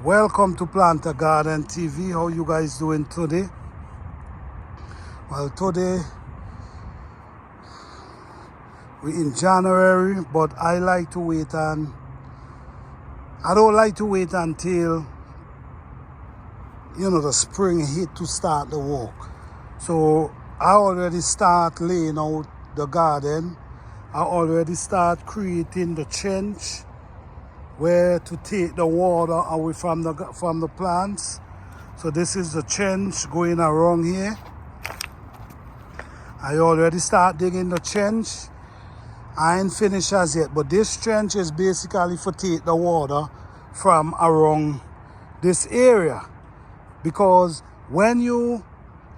Welcome to Planter Garden TV. How you guys doing today? Well, today we in January, but I don't like to wait until the spring hit to start the work. So I already start laying out the garden. I already start creating the trench where to take the water away from the plants. So this is the trench going around here. I already start digging the trench. I ain't finished as yet, but this trench is basically for take the water from around this area, because when you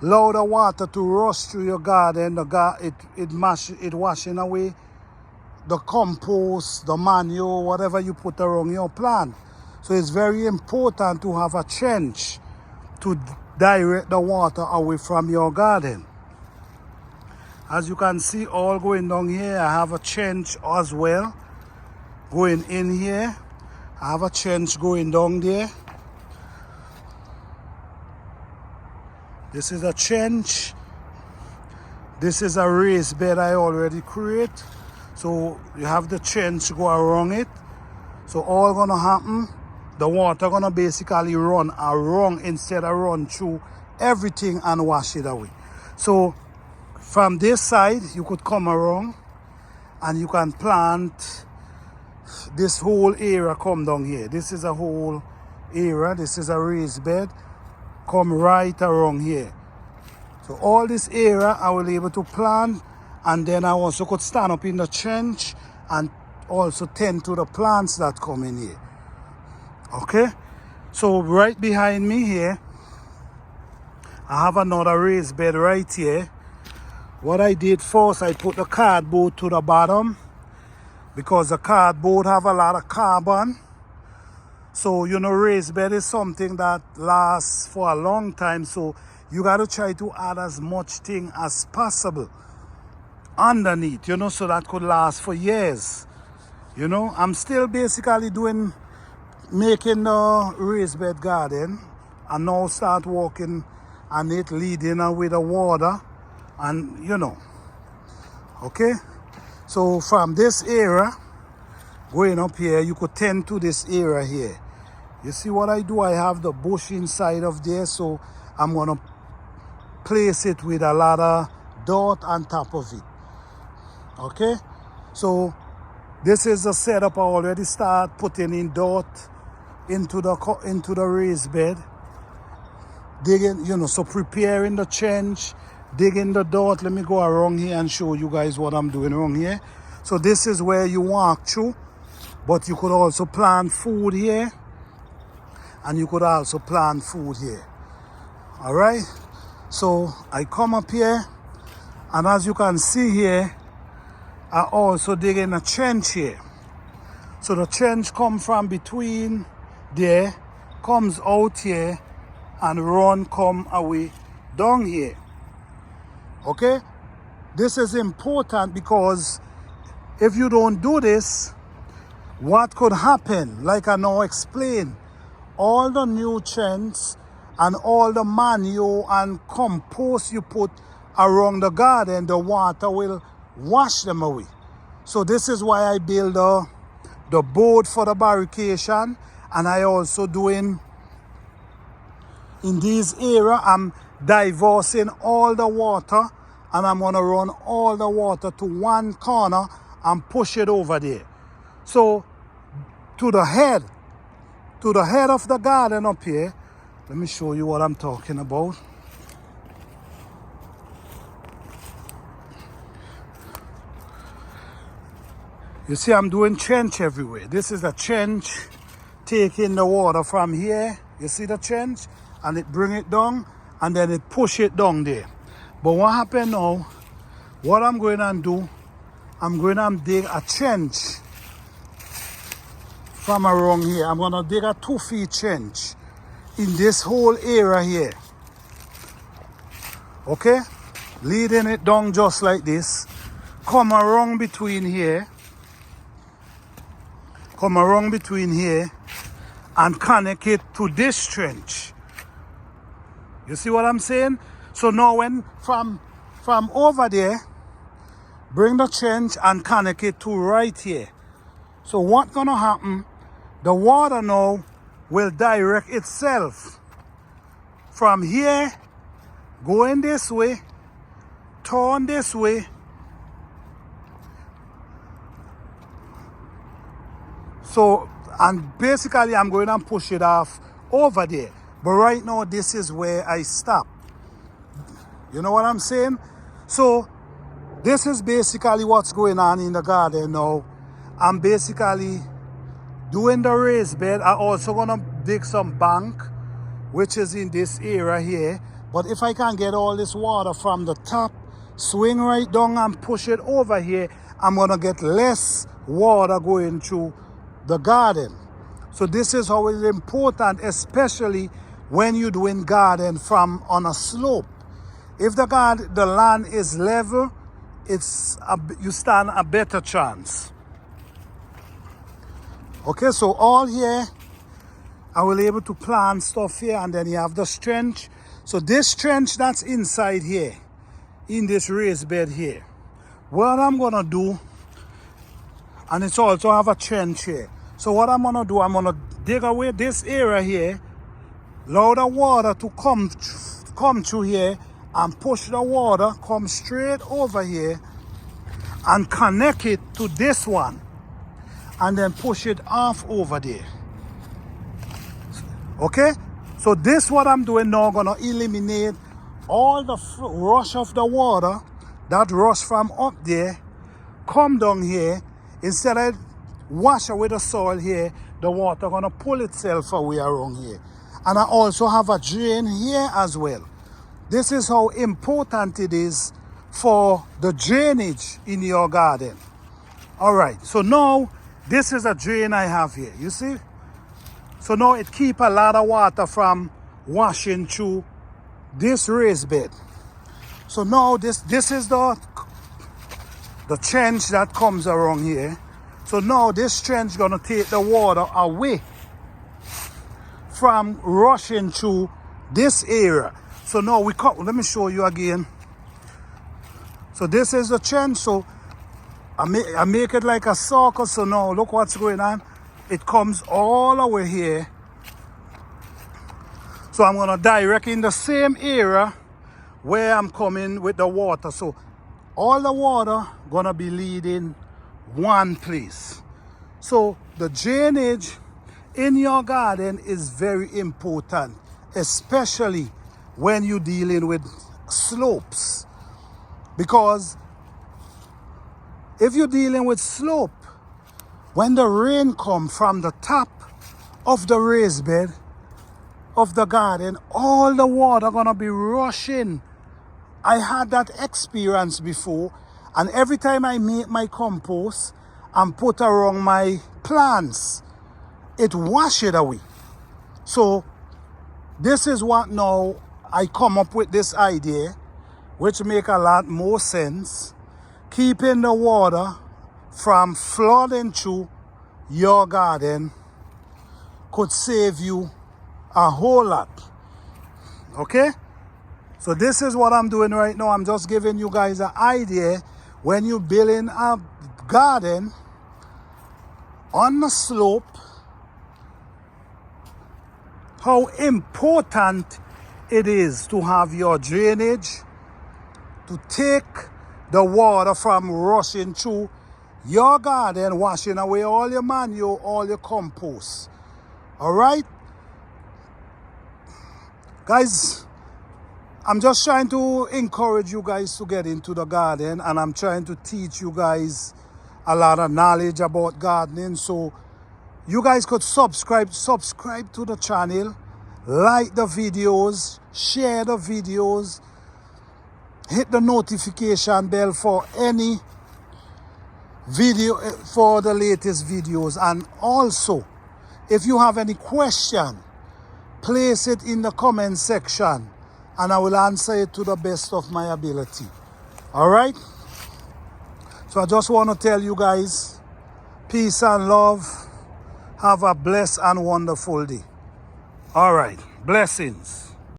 allow the water to rush through your garden, it washing away the compost, the manure, whatever you put around your plant. So it's very important to have a trench to direct the water away from your garden. As you can see, all going down here, I have a trench as well going in here. I have a trench going down there. This is a trench. This is a raised bed I already create. So you have the trench go around it. So all gonna happen, the water gonna basically run around instead of run through everything and wash it away. So from this side, you could come around and you can plant this whole area. Come down here. This is a whole area. This is a raised bed. Come right around here. So all this area I will be able to plant, and then I also could stand up in the trench and also tend to the plants that come in here. Okay? So right behind me here, I have another raised bed right here. What I did first, I put the cardboard to the bottom because the cardboard have a lot of carbon. So, raised bed is something that lasts for a long time. So you got to try to add as much thing as possible underneath, so that could last for years. I'm still basically making the raised bed garden, and now start working on it, leading with the water, and okay. So from this area going up here, you could tend to this area here. You see what I do? I have the bush inside of there, so I'm gonna place it with a lot of dirt on top of it. Okay, so this is the setup. I already start putting in dirt into the raised bed, digging, so preparing the trench, digging the dirt. Let me go around here and show you guys what I'm doing around here. So this is where you walk through, but you could also plant food here, and you could also plant food here. All right, so I come up here, and as you can see here, I also dig in a trench here. So the trench comes from between there, comes out here, and come away down here. Okay? This is important because if you don't do this, what could happen? Like I now explained, all the nutrients and all the manure and compost you put around the garden, the water will wash them away. So this is why I build the board for the barrication, and I also doing in this area, I'm divorcing all the water, and I'm gonna run all the water to one corner and push it over there. So to the head of the garden up here, let me show you what I'm talking about. You see, I'm doing trench everywhere. This is a trench taking the water from here. You see the trench? And it bring it down, and then it push it down there. But what happened now, what I'm going to do, I'm going to dig a trench from around here. I'm going to dig a 2 feet trench in this whole area here. Okay? Leading it down just like this. Come around between here, and connect it to this trench. You see what I'm saying? So now when from over there, bring the trench and connect it to right here. So what's gonna happen, the water now will direct itself from here, going this way, turn this way, so, and basically I'm going to push it off over there. But right now, this is where I stop. You know what I'm saying? So, this is basically what's going on in the garden now. I'm basically doing the raised bed. I'm also going to dig some bank, which is in this area here. But if I can get all this water from the top, swing right down and push it over here, I'm going to get less water going through the garden. So this is how it's important, especially when you're doing garden from on a slope. If the land is level, you stand a better chance. Okay, so all here, I will able to plant stuff here, and then you have the trench. So this trench that's inside here, in this raised bed here, what I'm gonna do, and it's also have a trench here. So what I'm gonna do, I'm gonna dig away this area here, allow the water to come through here, and push the water, come straight over here, and connect it to this one, and then push it off over there. Okay? So this what I'm doing now, gonna eliminate all the rush of the water that rush from up there, come down here. Instead of wash away the soil here, the water gonna pull itself away around here. And I also have a drain here as well. This is how important it is for the drainage in your garden. All right, so now this is a drain I have here, you see? So now it keeps a lot of water from washing through this raised bed. So now this is the trench that comes around here. So now this trench is gonna take the water away from rushing through this area. So now let me show you again. So this is the trench. So I make it like a circle. So now look what's going on. It comes all the way here. So I'm gonna direct in the same area where I'm coming with the water. So all the water gonna be leading one place. So the drainage in your garden is very important, especially when you're dealing with slopes. Because if you're dealing with slope, when the rain comes from the top of the raised bed of the garden, all the water gonna be rushing. I had that experience before, and every time I make my compost and put around my plants, it wash it away. So this is what now I come up with this idea, which make a lot more sense. Keeping the water from flooding through your garden could save you a whole lot. Okay? So this is what I'm doing right now. I'm just giving you guys an idea when you're building a garden on the slope, how important it is to have your drainage to take the water from rushing through your garden, washing away all your manure, all your compost. All right? Guys, I'm just trying to encourage you guys to get into the garden, and I'm trying to teach you guys a lot of knowledge about gardening. So you guys could subscribe to the channel, like the videos, share the videos, hit the notification bell for any video, for the latest videos. And also, if you have any question, place it in the comment section and I will answer it to the best of my ability. All right? So I just want to tell you guys, peace and love. Have a blessed and wonderful day. All right. Blessings.